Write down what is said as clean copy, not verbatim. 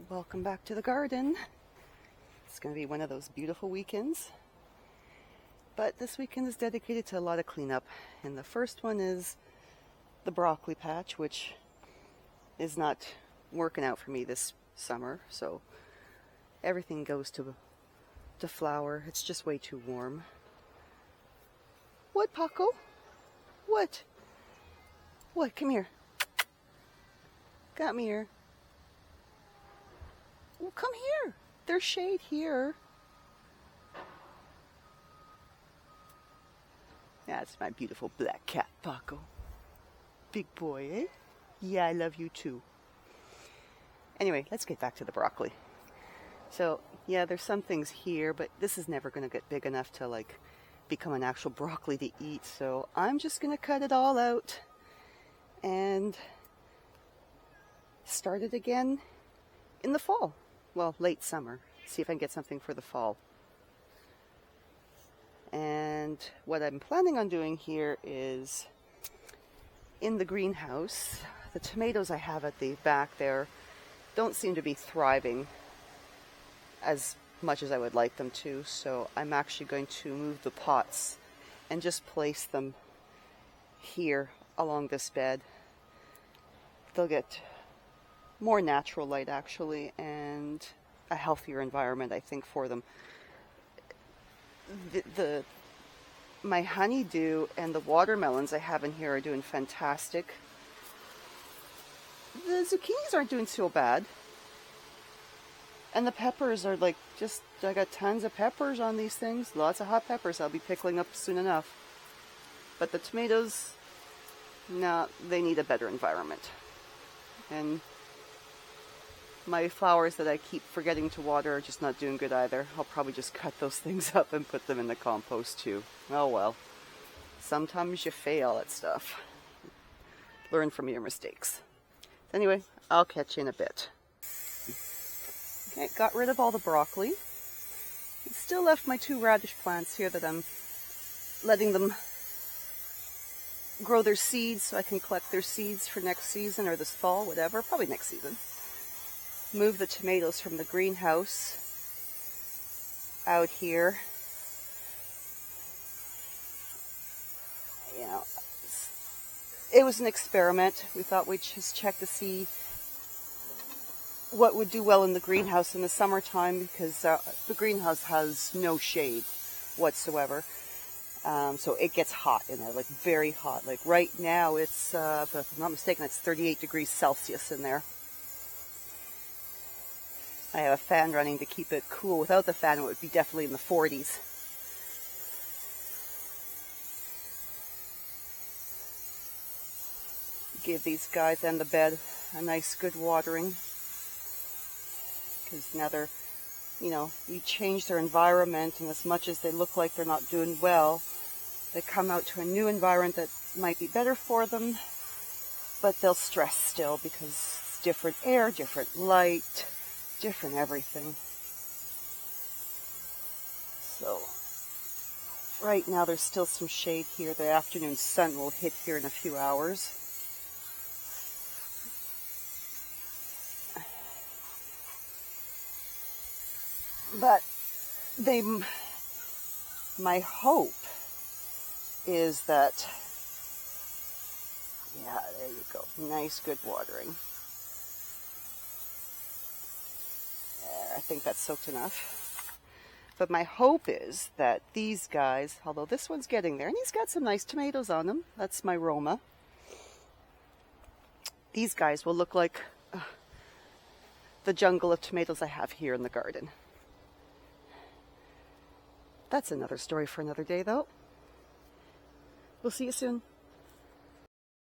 Welcome back to the garden. It's going to be one of those beautiful weekends. But this weekend is dedicated to a lot of cleanup. And the first one is the broccoli patch, which is not working out for me this summer. So everything goes to flower. It's just way too warm. What, Paco? What? What? Come here. Come here. Well, come here. There's shade here. That's my beautiful black cat, Paco. Big boy, eh? Yeah, I love you too. Anyway, let's get back to the broccoli. So, yeah, there's some things here, but this is never going to get big enough to, become an actual broccoli to eat. So I'm just going to cut it all out and start it again in the fall. Well, late summer. See if I can get something for the fall. And what I'm planning on doing here is in the greenhouse, the tomatoes I have at the back there don't seem to be thriving as much as I would like them to. So I'm actually going to move the pots and just place them here along this bed. They'll get more natural light actually, and a healthier environment I think for them. My honeydew and the watermelons I have in here are doing fantastic. The zucchinis aren't doing so bad. And the peppers are I got tons of peppers on these things. Lots of hot peppers I'll be pickling up soon enough. But the tomatoes, no, they need a better environment. And my flowers that I keep forgetting to water are just not doing good either. I'll probably just cut those things up and put them in the compost too. Oh well. Sometimes you fail at stuff. Learn from your mistakes. Anyway, I'll catch you in a bit. Okay, got rid of all the broccoli. I still left my 2 radish plants here that I'm letting them grow their seeds so I can collect their seeds for next season or this fall, whatever, probably next season. Move the tomatoes from the greenhouse out here. You know, it was an experiment. We thought we'd just check to see what would do well in the greenhouse in the summertime because the greenhouse has no shade whatsoever. So it gets hot in there, very hot. Right now it's, if I'm not mistaken, it's 38 degrees Celsius in there. I have a fan running to keep it cool. Without the fan, it would be definitely in the 40s. Give these guys and the bed a nice good watering. Because now they're, we change their environment, and as much as they look like they're not doing well, they come out to a new environment that might be better for them, but they'll stress still because it's different air, different light, different everything. So right now there's still some shade here. The afternoon sun will hit here in a few hours. But my hope is that, yeah, there you go. Nice, good watering. I think that's soaked enough. But my hope is that these guys, although this one's getting there, and he's got some nice tomatoes on them. That's my Roma. These guys will look like the jungle of tomatoes I have here in the garden. That's another story for another day, though. We'll see you soon.